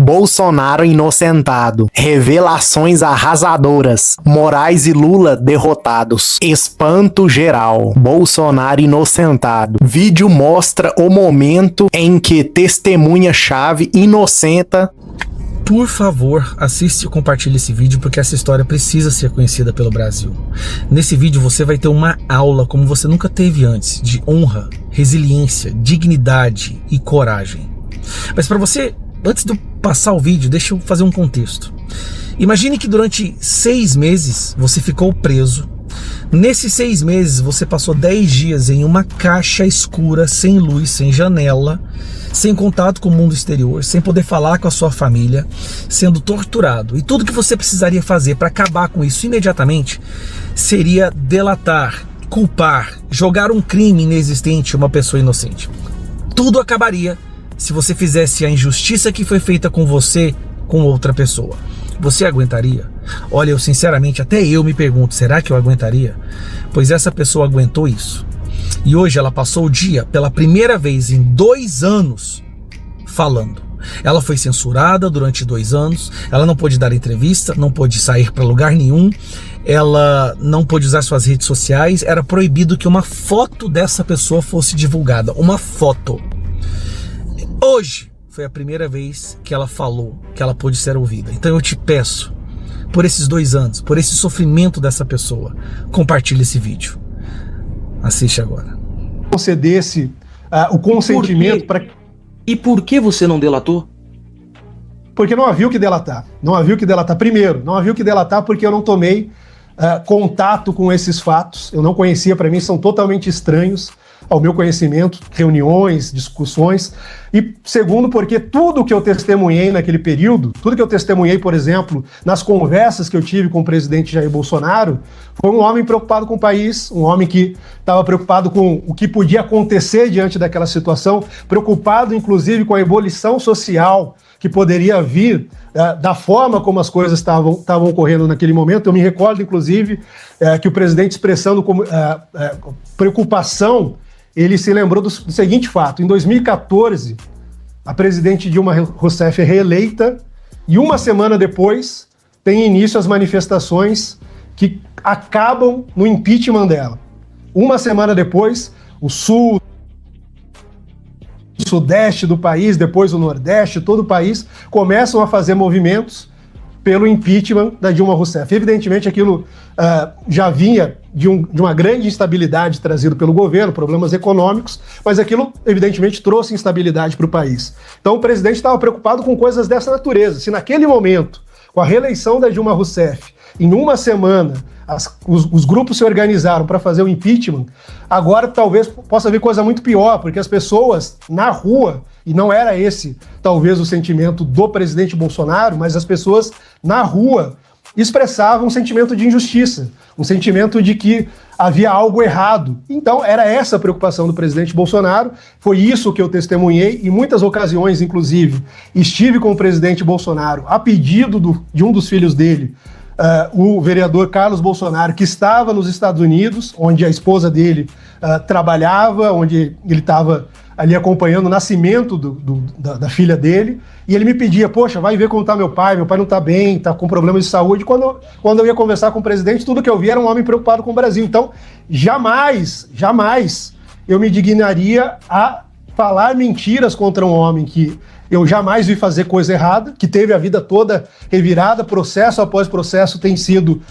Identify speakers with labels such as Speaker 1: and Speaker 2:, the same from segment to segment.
Speaker 1: Bolsonaro inocentado. Revelações arrasadoras. Moraes e Lula derrotados. Espanto geral. Bolsonaro inocentado. Vídeo mostra o momento em que testemunha-chave inocenta.
Speaker 2: Por favor, assiste e compartilhe esse vídeo, porque essa história precisa ser conhecida pelo Brasil. Nesse vídeo você vai ter uma aula como você nunca teve antes, de honra, resiliência, dignidade e coragem. Mas para você, antes de eu passar o vídeo, deixa eu fazer um contexto. Imagine que durante 6 meses você ficou preso. Nesses 6 meses você passou 10 dias em uma caixa escura, sem luz, sem janela, sem contato com o mundo exterior, sem poder falar com a sua família, sendo torturado. E tudo que você precisaria fazer para acabar com isso imediatamente seria delatar, culpar, jogar um crime inexistente a uma pessoa inocente. Tudo acabaria se você fizesse a injustiça que foi feita com você com outra pessoa. Você aguentaria? Olha, eu sinceramente, até eu me pergunto, será que eu aguentaria? Pois essa pessoa aguentou isso. E hoje ela passou o dia, pela primeira vez em 2 anos, falando. Ela foi censurada durante 2 anos, ela não pôde dar entrevista, não pôde sair para lugar nenhum, ela não pôde usar suas redes sociais, era proibido que uma foto dessa pessoa fosse divulgada, uma foto. Hoje foi a primeira vez que ela falou, que ela pôde ser ouvida. Então eu te peço, por esses 2 anos, por esse sofrimento dessa pessoa, compartilhe esse vídeo. Assiste agora.
Speaker 3: Concedesse o consentimento para...
Speaker 4: E por que você não delatou?
Speaker 3: Porque não havia o que delatar. Não havia o que delatar. Primeiro, não havia o que delatar porque eu não tomei contato com esses fatos. Eu não conhecia, para mim são totalmente estranhos ao meu conhecimento, reuniões, discussões. E segundo, porque tudo que eu testemunhei naquele período, tudo que eu testemunhei, por exemplo, nas conversas que eu tive com o presidente Jair Bolsonaro, foi um homem preocupado com o país, um homem que estava preocupado com o que podia acontecer diante daquela situação, preocupado inclusive com a ebulição social que poderia vir da forma como as coisas estavam ocorrendo naquele momento. Eu me recordo, inclusive, que o presidente, expressando como, preocupação, ele se lembrou do seguinte fato: em 2014, a presidente Dilma Rousseff é reeleita e uma semana depois tem início as manifestações que acabam no impeachment dela. Uma semana depois, o sul, o sudeste do país, depois o nordeste, todo o país, começam a fazer movimentos pelo impeachment da Dilma Rousseff. Evidentemente, aquilo já vinha de uma grande instabilidade trazida pelo governo, problemas econômicos, mas aquilo, evidentemente, trouxe instabilidade para o país. Então, o presidente estava preocupado com coisas dessa natureza. Se naquele momento, com a reeleição da Dilma Rousseff, em uma semana, os grupos se organizaram para fazer o impeachment, agora talvez possa haver coisa muito pior, porque as pessoas na rua, e não era esse talvez o sentimento do presidente Bolsonaro, mas as pessoas na rua expressavam um sentimento de injustiça, um sentimento de que havia algo errado. Então era essa a preocupação do presidente Bolsonaro, foi isso que eu testemunhei, em muitas ocasiões, inclusive, estive com o presidente Bolsonaro a pedido de um dos filhos dele, o vereador Carlos Bolsonaro, que estava nos Estados Unidos, onde a esposa dele trabalhava, onde ele estava ali acompanhando o nascimento da filha dele, e ele me pedia, poxa, vai ver como está meu pai não está bem, está com problemas de saúde. Quando eu ia conversar com o presidente, tudo que eu via era um homem preocupado com o Brasil. Então, jamais eu me dignaria a falar mentiras contra um homem que eu jamais vi fazer coisa errada, que teve a vida toda revirada, processo após processo tem sido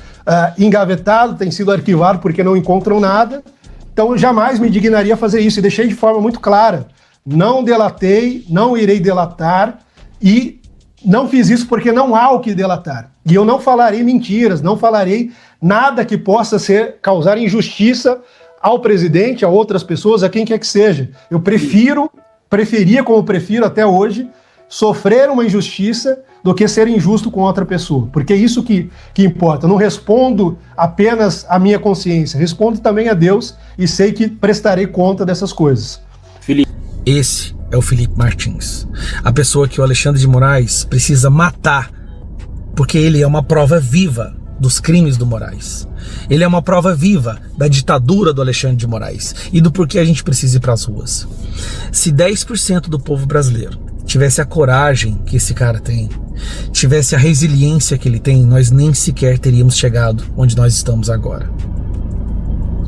Speaker 3: engavetado, tem sido arquivado porque não encontram nada. Então eu jamais me dignaria a fazer isso, e deixei de forma muito clara: não delatei, não irei delatar, e não fiz isso porque não há o que delatar. E eu não falarei mentiras, não falarei nada que possa causar injustiça ao presidente, a outras pessoas, a quem quer que seja. Eu preferia, como prefiro até hoje, sofrer uma injustiça do que ser injusto com outra pessoa, porque é isso que importa. Eu não respondo apenas à minha consciência, respondo também a Deus, e sei que prestarei conta dessas coisas.
Speaker 2: Esse é o Felipe Martins, a pessoa que o Alexandre de Moraes precisa matar, porque ele é uma prova viva dos crimes do Moraes. Ele é uma prova viva da ditadura do Alexandre de Moraes e do porquê a gente precisa ir para as ruas. Se 10% do povo brasileiro tivesse a coragem que esse cara tem, tivesse a resiliência que ele tem, nós nem sequer teríamos chegado onde nós estamos agora.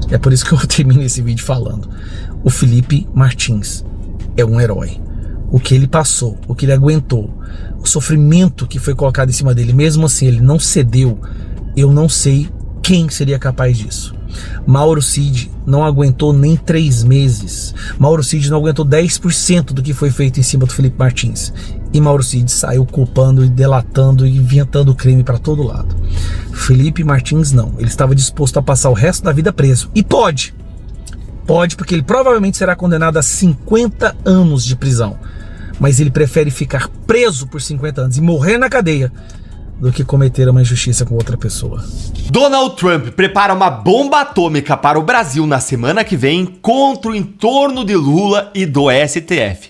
Speaker 2: É por isso que eu termino esse vídeo falando. O Felipe Martins é um herói. O que ele passou, o que ele aguentou, o sofrimento que foi colocado em cima dele, mesmo assim ele não cedeu. Eu não sei quem seria capaz disso. Mauro Cid não aguentou nem 3 meses. Mauro Cid não aguentou 10% do que foi feito em cima do Felipe Martins. E Mauro Cid saiu culpando e delatando e inventando crime para todo lado. Felipe Martins não. Ele estava disposto a passar o resto da vida preso. E pode. Pode, porque ele provavelmente será condenado a 50 anos de prisão. Mas ele prefere ficar preso por 50 anos e morrer na cadeia do que cometer uma injustiça com outra pessoa.
Speaker 5: Donald Trump prepara uma bomba atômica para o Brasil na semana que vem contra o entorno de Lula e do STF.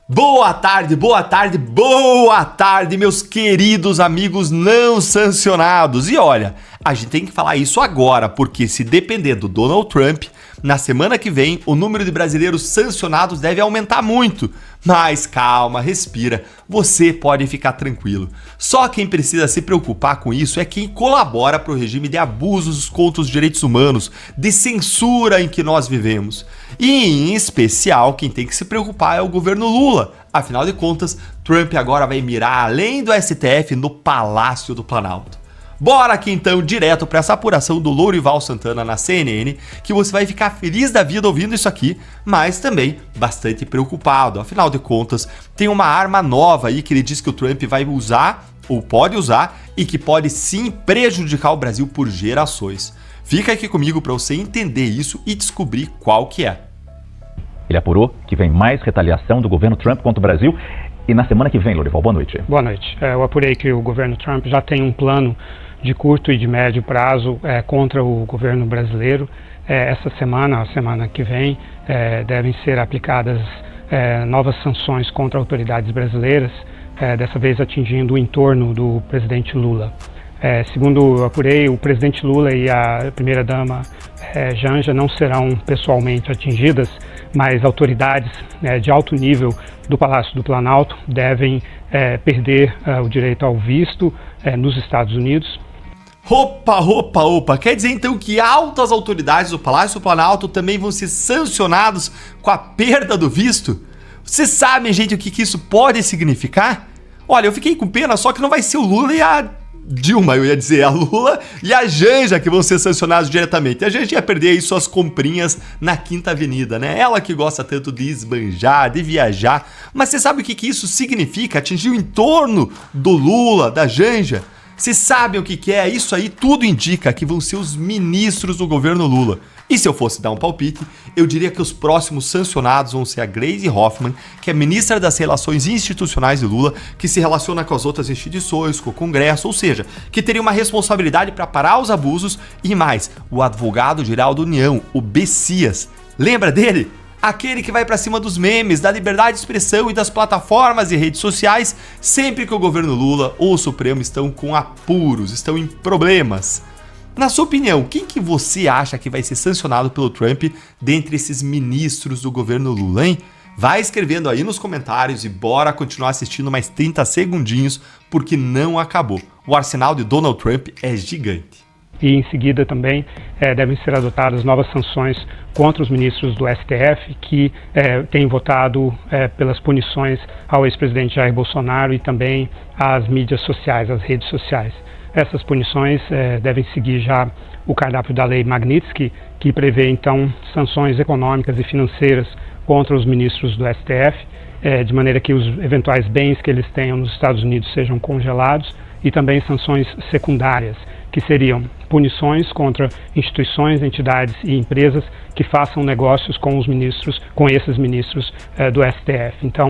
Speaker 5: Boa tarde, boa tarde, boa tarde, meus queridos amigos não sancionados. E olha, a gente tem que falar isso agora, porque se depender do Donald Trump, na semana que vem o número de brasileiros sancionados deve aumentar muito. Mas calma, respira, você pode ficar tranquilo. Só quem precisa se preocupar com isso é quem colabora para o regime de abusos contra os direitos humanos, de censura em que nós vivemos. E em especial, quem tem que se preocupar é o governo Lula. Afinal de contas, Trump agora vai mirar além do STF no Palácio do Planalto. Bora aqui então direto para essa apuração do Lourival Santana na CNN, que você vai ficar feliz da vida ouvindo isso aqui, mas também bastante preocupado. Afinal de contas, tem uma arma nova aí que ele diz que o Trump vai usar, ou pode usar, e que pode sim prejudicar o Brasil por gerações. Fica aqui comigo para você entender isso e descobrir qual que é.
Speaker 6: Ele apurou que vem mais retaliação do governo Trump contra o Brasil. E na semana que vem, Lourival, boa noite.
Speaker 7: Boa noite. Eu apurei que o governo Trump já tem um plano de curto e de médio prazo contra o governo brasileiro. Essa semana, a semana que vem, devem ser aplicadas novas sanções contra autoridades brasileiras, dessa vez atingindo o entorno do presidente Lula. Segundo eu apurei, o presidente Lula e a primeira-dama Janja não serão pessoalmente atingidas, mas autoridades de alto nível do Palácio do Planalto devem perder o direito ao visto nos Estados Unidos.
Speaker 5: Opa, quer dizer então que altas autoridades do Palácio do Planalto também vão ser sancionados com a perda do visto? Vocês sabem, gente, o que isso pode significar? Olha, eu fiquei com pena, só que não vai ser o Lula e a Dilma, eu ia dizer, a Lula e a Janja que vão ser sancionados diretamente. A Janja ia perder aí suas comprinhas na Quinta Avenida, né? Ela que gosta tanto de esbanjar, de viajar. Mas você sabe o que isso significa? Atingir o entorno do Lula, da Janja? Vocês sabem o que é? Isso aí tudo indica que vão ser os ministros do governo Lula. E se eu fosse dar um palpite, eu diria que os próximos sancionados vão ser a Gleisi Hoffmann, que é ministra das Relações Institucionais de Lula, que se relaciona com as outras instituições, com o Congresso, ou seja, que teria uma responsabilidade para parar os abusos, e mais, o advogado-geral da União, o Bessias. Lembra dele? Aquele que vai pra cima dos memes, da liberdade de expressão e das plataformas e redes sociais sempre que o governo Lula ou o Supremo estão com apuros, estão em problemas. Na sua opinião, quem que você acha que vai ser sancionado pelo Trump dentre esses ministros do governo Lula, hein? Vai escrevendo aí nos comentários e bora continuar assistindo mais 30 segundinhos, porque não acabou. O arsenal de Donald Trump é gigante.
Speaker 7: E em seguida também devem ser adotadas novas sanções contra os ministros do STF que têm votado pelas punições ao ex-presidente Jair Bolsonaro e também às mídias sociais, às redes sociais. Essas punições devem seguir já o cardápio da Lei Magnitsky, que prevê então sanções econômicas e financeiras contra os ministros do STF, de maneira que os eventuais bens que eles tenham nos Estados Unidos sejam congelados, e também sanções secundárias, que seriam punições contra instituições, entidades e empresas que façam negócios com os ministros, com esses ministros do STF. Então,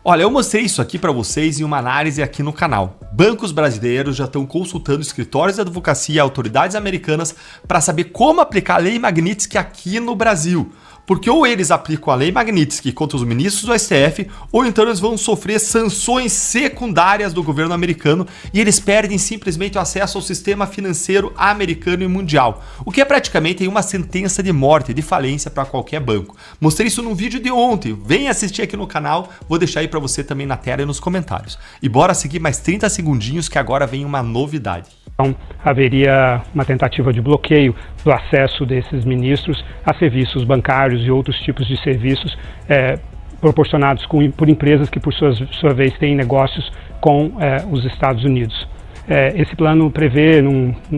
Speaker 5: olha, eu mostrei isso aqui para vocês em uma análise aqui no canal. Bancos brasileiros já estão consultando escritórios de advocacia e autoridades americanas para saber como aplicar a Lei Magnitsky aqui no Brasil. Porque ou eles aplicam a lei Magnitsky contra os ministros do STF, ou então eles vão sofrer sanções secundárias do governo americano e eles perdem simplesmente o acesso ao sistema financeiro americano e mundial, o que é praticamente uma sentença de morte, de falência para qualquer banco. Mostrei isso num vídeo de ontem, vem assistir aqui no canal, vou deixar aí para você também na tela e nos comentários. E bora seguir mais 30 segundinhos que agora vem uma novidade.
Speaker 7: Então, haveria uma tentativa de bloqueio do acesso desses ministros a serviços bancários e outros tipos de serviços proporcionados por empresas que, por sua vez, têm negócios com os Estados Unidos. Esse plano prevê,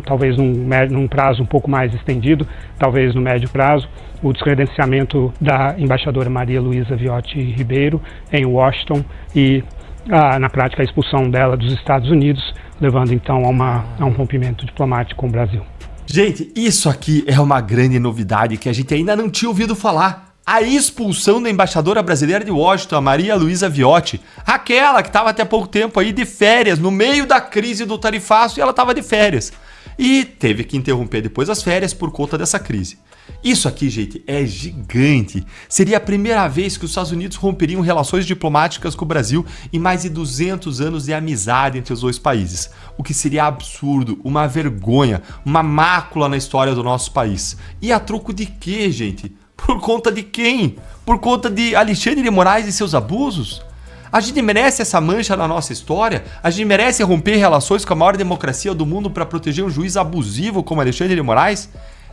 Speaker 7: talvez num prazo um pouco mais estendido, talvez no médio prazo, o descredenciamento da embaixadora Maria Luísa Viotti Ribeiro em Washington e, na prática, a expulsão dela dos Estados Unidos, levando então a um rompimento diplomático com o Brasil.
Speaker 5: Gente, isso aqui é uma grande novidade que a gente ainda não tinha ouvido falar. A expulsão da embaixadora brasileira de Washington, a Maria Luísa Viotti, aquela que estava até pouco tempo aí de férias, no meio da crise do tarifaço, e ela estava de férias. E teve que interromper depois as férias por conta dessa crise. Isso aqui, gente, é gigante. Seria a primeira vez que os Estados Unidos romperiam relações diplomáticas com o Brasil em mais de 200 anos de amizade entre os dois países. O que seria absurdo, uma vergonha, uma mácula na história do nosso país. E a troco de quê, gente? Por conta de quem? Por conta de Alexandre de Moraes e seus abusos? A gente merece essa mancha na nossa história? A gente merece romper relações com a maior democracia do mundo para proteger um juiz abusivo como Alexandre de Moraes?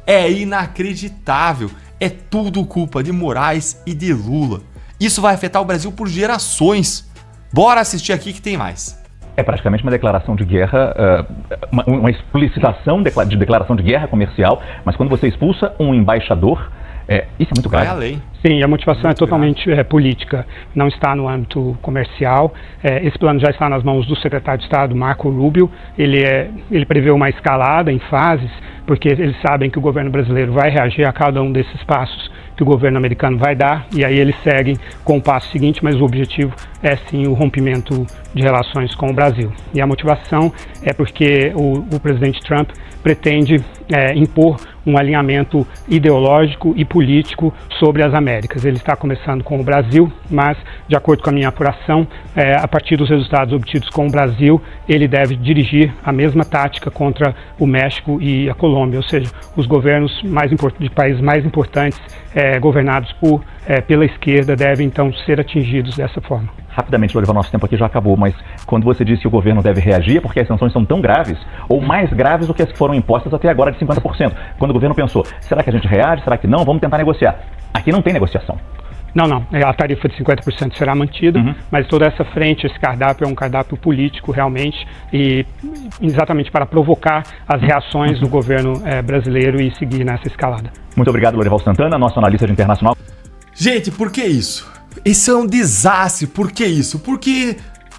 Speaker 5: É inacreditável. É tudo culpa de Moraes e de Lula. Isso vai afetar o Brasil por gerações. Bora assistir aqui que tem mais.
Speaker 6: É praticamente uma declaração de guerra, uma explicitação de declaração de guerra comercial, mas quando você expulsa um embaixador, isso é muito grave.
Speaker 5: Vai além.
Speaker 7: Sim, a motivação
Speaker 5: Muito
Speaker 7: é totalmente política, não está no âmbito comercial. Esse plano já está nas mãos do secretário de Estado, Marco Rubio. Ele prevê uma escalada em fases, porque eles sabem que o governo brasileiro vai reagir a cada um desses passos que o governo americano vai dar, e aí eles seguem com o passo seguinte, mas o objetivo é sim o rompimento de relações com o Brasil. E a motivação é porque o presidente Trump pretende impor um alinhamento ideológico e político sobre as Américas. Ele está começando com o Brasil, mas, de acordo com a minha apuração, a partir dos resultados obtidos com o Brasil, ele deve dirigir a mesma tática contra o México e a Colômbia, ou seja, os governos de países mais importantes, governados pela esquerda, devem então ser atingidos dessa forma.
Speaker 6: Rapidamente, Lorival, nosso tempo aqui já acabou, mas quando você disse que o governo deve reagir, é porque as sanções são tão graves, ou mais graves do que as que foram impostas até agora de 50%. Quando o governo pensou, será que a gente reage, será que não? Vamos tentar negociar. Aqui não tem negociação.
Speaker 7: Não. A tarifa de 50% será mantida, mas toda essa frente, esse cardápio é um cardápio político realmente, e exatamente para provocar as reações do governo brasileiro e seguir nessa escalada.
Speaker 6: Muito obrigado, Lorival Santana, nosso analista de internacional.
Speaker 5: Gente, por que isso? Isso é um desastre. Por que isso? Porque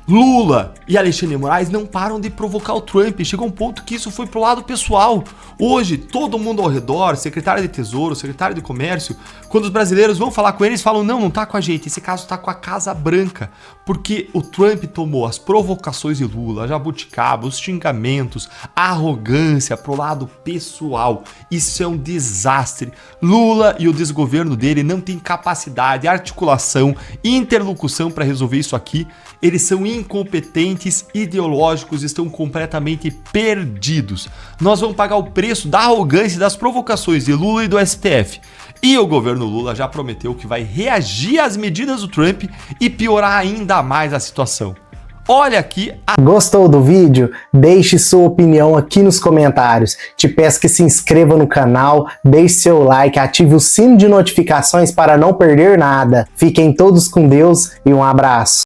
Speaker 5: Lula e Alexandre de Moraes não param de provocar o Trump. Chegou um ponto que isso foi pro lado pessoal. Hoje, todo mundo ao redor, secretário de Tesouro, secretário de Comércio, quando os brasileiros vão falar com eles, falam, não tá com a gente, esse caso tá com a Casa Branca. Porque o Trump tomou as provocações de Lula, a jabuticaba, os xingamentos, a arrogância pro lado pessoal. Isso é um desastre. Lula e o desgoverno dele não têm capacidade, articulação, interlocução para resolver isso aqui. Eles são incompetentes, ideológicos, estão completamente perdidos. Nós vamos pagar o preço da arrogância e das provocações de Lula e do STF. E o governo Lula já prometeu que vai reagir às medidas do Trump e piorar ainda mais a situação. Olha aqui
Speaker 1: Gostou do vídeo? Deixe sua opinião aqui nos comentários. Te peço que se inscreva no canal, deixe seu like, ative o sino de notificações para não perder nada. Fiquem todos com Deus e um abraço.